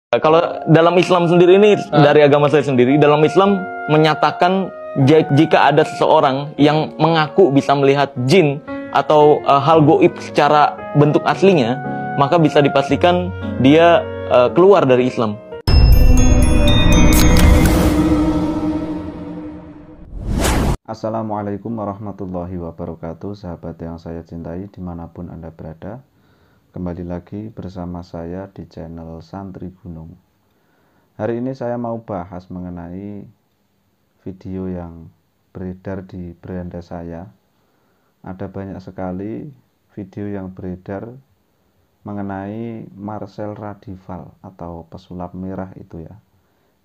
Kalau dalam Islam sendiri ini, dari agama saya sendiri, dalam Islam menyatakan jika ada seseorang yang mengaku bisa melihat jin atau hal goib secara bentuk aslinya, maka bisa dipastikan dia keluar dari Islam. Assalamualaikum warahmatullahi wabarakatuh, sahabat yang saya cintai dimanapun Anda berada. Kembali lagi bersama saya di channel Santri Gunung. Hari ini saya mau bahas mengenai video yang beredar di beranda saya. Ada banyak sekali video yang beredar mengenai Marcel Radival atau pesulap merah itu ya,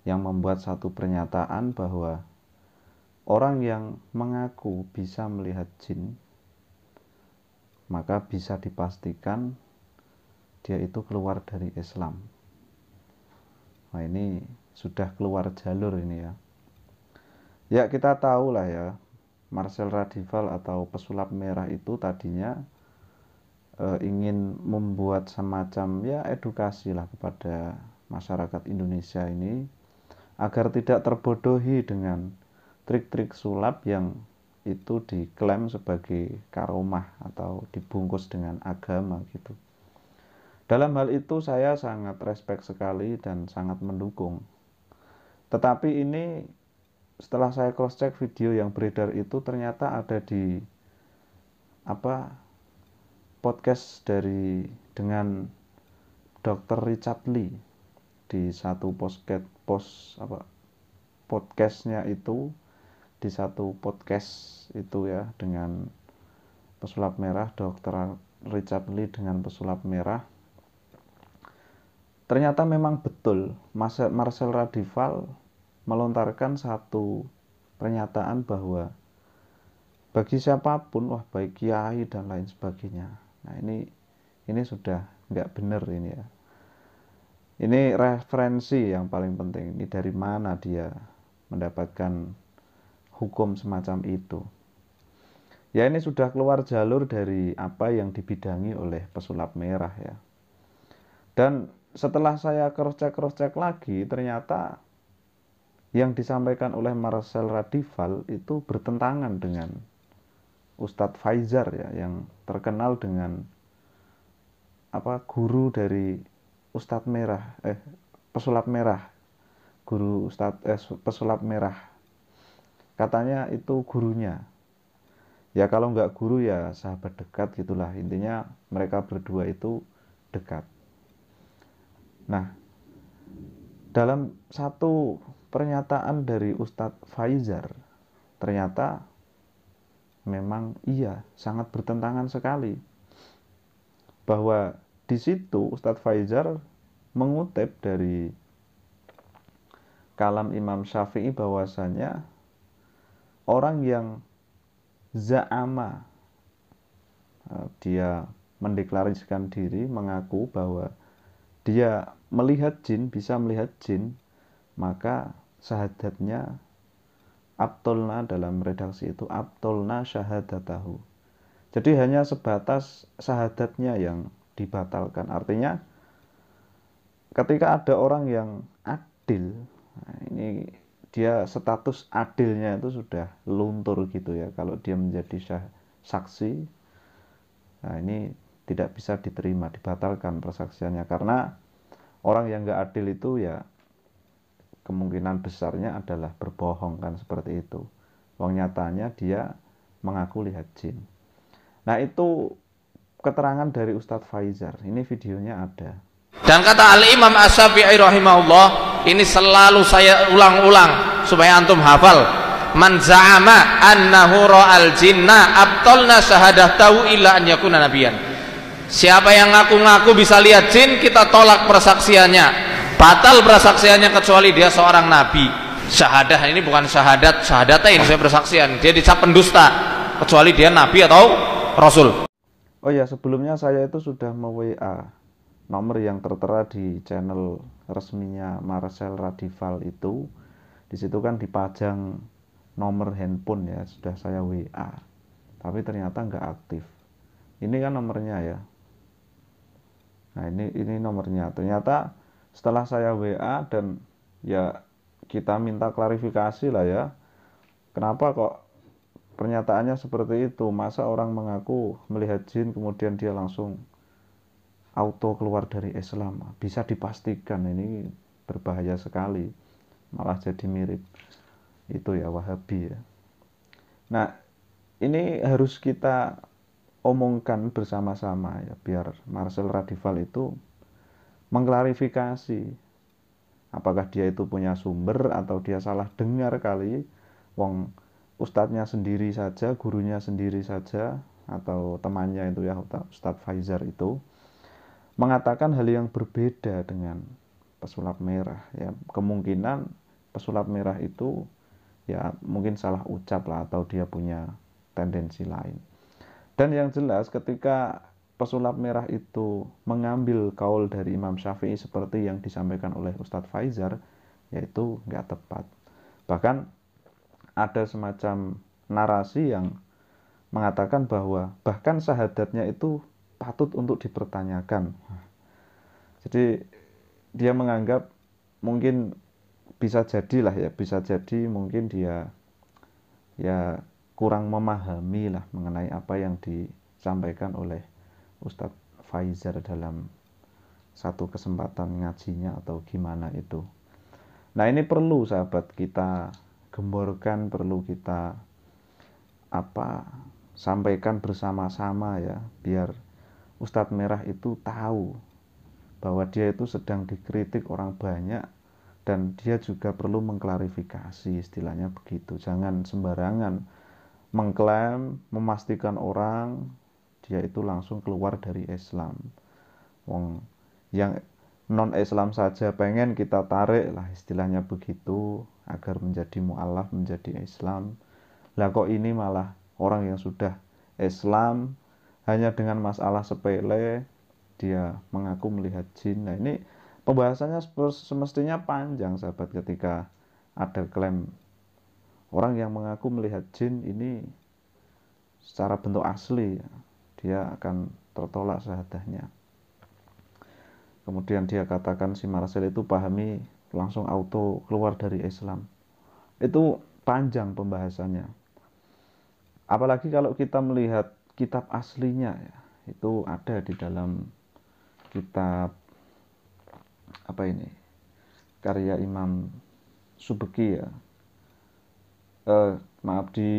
yang membuat satu pernyataan bahwa orang yang mengaku bisa melihat jin, maka bisa dipastikan dia itu keluar dari Islam. Nah, ini sudah keluar jalur ini ya. Ya, kita tahu lah ya, Marcel Radival atau pesulap merah itu tadinya ingin membuat semacam ya edukasi lah kepada masyarakat Indonesia ini agar tidak terbodohi dengan trik-trik sulap yang itu diklaim sebagai karomah atau dibungkus dengan agama gitu. Dalam hal itu saya sangat respect sekali dan sangat mendukung. Tetapi ini setelah saya cross check video yang beredar itu ternyata ada di podcast dengan Dr. Richard Lee di satu podcastnya itu, di satu podcast itu ya, dengan pesulap merah, Dr. Richard Lee dengan pesulap merah. Ternyata memang betul Marcel Radival melontarkan satu pernyataan bahwa bagi siapapun, baik kiai dan lain sebagainya. Nah, ini sudah nggak benar ini ya. Ini referensi yang paling penting. Ini dari mana dia mendapatkan hukum semacam itu. Ya, ini sudah keluar jalur dari apa yang dibidangi oleh pesulap merah ya. Dan setelah saya cross check lagi, ternyata yang disampaikan oleh Marcel Radival itu bertentangan dengan Ustadz Faizar ya, yang terkenal dengan guru dari Ustadz merah, pesulap merah, guru pesulap merah. Katanya itu gurunya. Ya kalau nggak guru ya sahabat dekat gitulah. Intinya mereka berdua itu dekat. Nah, dalam satu pernyataan dari Ustadz Faizar, ternyata memang iya sangat bertentangan sekali. Bahwa di situ Ustadz Faizar mengutip dari kalam Imam Syafi'i bahwasanya orang yang za'ama, dia mendeklarasikan diri, mengaku bahwa dia melihat jin, bisa melihat jin, maka syahadatnya abtolna, dalam redaksi itu abtolna syahadatahu. Jadi hanya sebatas syahadatnya yang dibatalkan. Artinya ketika ada orang yang adil, nah ini dia status adilnya itu sudah luntur gitu ya. Kalau dia menjadi saksi, nah ini tidak bisa diterima, dibatalkan persaksiannya, karena orang yang nggak adil itu ya kemungkinan besarnya adalah berbohong kan, seperti itu. Wong nyatanya dia mengaku lihat jin. Nah, itu keterangan dari Ustadz Faizar. Ini videonya ada. Dan kata Al-Imam Asy-Syafi'i rahimahullah, ini selalu saya ulang-ulang supaya antum hafal. Man za'ama annahu ra'al jinna abtalna syahadatahu illa an yakuna nabiyan. Siapa yang ngaku-ngaku bisa lihat jin, kita tolak persaksiannya, batal persaksiannya kecuali dia seorang nabi. Syahadah ini bukan syahadatain, saya persaksian, dia dicap pendusta kecuali dia nabi atau rasul. Oh ya, sebelumnya saya itu sudah me-WA nomor yang tertera di channel resminya Marcel Radival itu. Di situ kan dipajang nomor handphone ya, sudah saya WA. Tapi ternyata nggak aktif. Ini kan nomornya ya. Nah, ini nomornya. Ternyata Setelah saya WA dan ya kita minta klarifikasi lah ya, kenapa kok pernyataannya seperti itu? Masa orang mengaku melihat jin kemudian dia langsung auto keluar dari Islam? Bisa dipastikan ini berbahaya sekali, malah jadi mirip itu ya Wahabi ya. Nah, ini harus kita omongkan bersama-sama ya, biar Marcel Radival itu mengklarifikasi apakah dia itu punya sumber atau dia salah dengar kali. Wong ustadznya sendiri saja, gurunya sendiri saja, atau temannya itu ya, Ustadz Faizar itu mengatakan hal yang berbeda dengan pesulap merah ya. Kemungkinan pesulap merah itu ya mungkin salah ucap lah, atau dia punya tendensi lain. Dan yang jelas ketika pesulap merah itu mengambil kaul dari Imam Syafi'i seperti yang disampaikan oleh Ustadz Faizar, yaitu nggak tepat. Bahkan ada semacam narasi yang mengatakan bahwa bahkan syahadatnya itu patut untuk dipertanyakan. Jadi dia menganggap mungkin bisa jadilah ya, bisa jadi mungkin dia ya kurang memahami lah mengenai apa yang disampaikan oleh Ustadz Faizar dalam satu kesempatan ngajinya atau gimana itu. Nah, ini perlu sahabat kita gemborkan, perlu kita sampaikan bersama-sama ya, biar Ustadz Merah itu tahu bahwa dia itu sedang dikritik orang banyak, dan dia juga perlu mengklarifikasi, istilahnya begitu. Jangan sembarangan mengklaim, memastikan orang dia itu langsung keluar dari Islam. Wong yang non Islam saja pengen kita tarik lah, istilahnya begitu, agar menjadi mu'alaf, menjadi Islam. Lah kok ini malah orang yang sudah Islam hanya dengan masalah sepele dia mengaku melihat jin. Nah, ini pembahasannya semestinya panjang sahabat, ketika ada klaim orang yang mengaku melihat jin ini secara bentuk asli, dia akan tertolak syahadahnya. Kemudian dia katakan si Marcel itu pahami langsung auto keluar dari Islam. Itu panjang pembahasannya. Apalagi kalau kita melihat kitab aslinya ya, itu ada di dalam kitab karya Imam Subeki ya. Di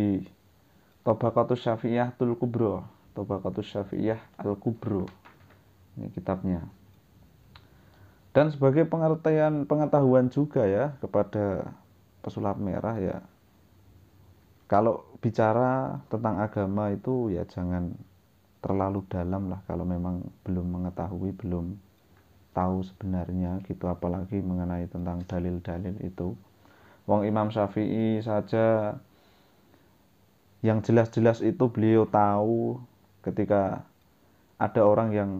Tabaqatus Syafi'iyah Al-Kubro, Tabaqatus Syafi'iyah Al-Kubro. Ini kitabnya. Dan sebagai pengetahuan juga ya kepada pesulap merah ya, kalau bicara tentang agama itu ya jangan terlalu dalam lah, kalau memang belum mengetahui, belum tahu sebenarnya gitu, apalagi mengenai tentang dalil-dalil itu. Wong Imam Syafi'i saja yang jelas-jelas itu beliau tahu ketika ada orang yang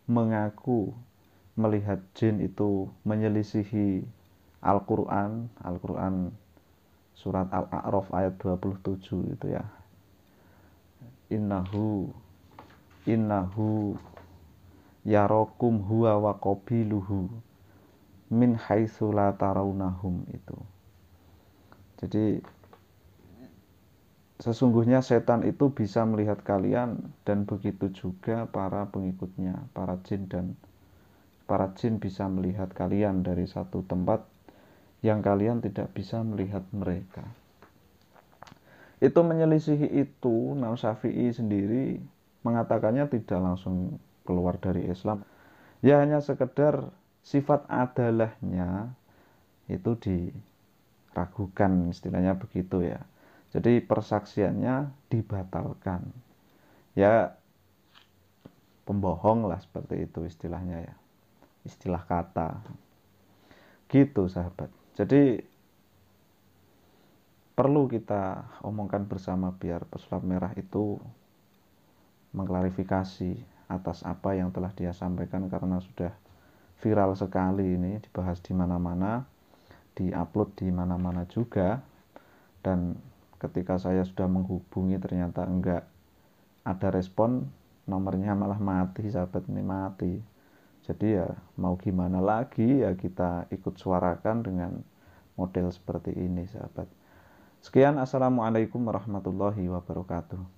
mengaku melihat jin itu menyelisihi Al-Quran surat Al-A'raf ayat 27 itu ya. Innahu yarakum huwa wa qabiluhu min haitsu la tarawnahum itu. Jadi sesungguhnya setan itu bisa melihat kalian, dan begitu juga para pengikutnya, para jin bisa melihat kalian dari satu tempat yang kalian tidak bisa melihat mereka. Itu menyelisihi itu, Imam Syafi'i sendiri mengatakannya tidak langsung keluar dari Islam. Ya hanya sekedar sifat adalahnya itu diragukan, istilahnya begitu ya. Jadi persaksiannya dibatalkan. Ya pembohong lah, seperti itu istilahnya ya. Istilah kata. Gitu sahabat. Jadi perlu kita omongkan bersama biar pesulap merah itu mengklarifikasi atas apa yang telah dia sampaikan, karena sudah viral sekali ini, dibahas di mana-mana, diupload di mana-mana juga. Dan ketika saya sudah menghubungi ternyata enggak ada respon, nomornya malah mati sahabat, ini mati. Jadi ya mau gimana lagi, ya kita ikut suarakan dengan model seperti ini, sahabat. Sekian, assalamualaikum warahmatullahi wabarakatuh.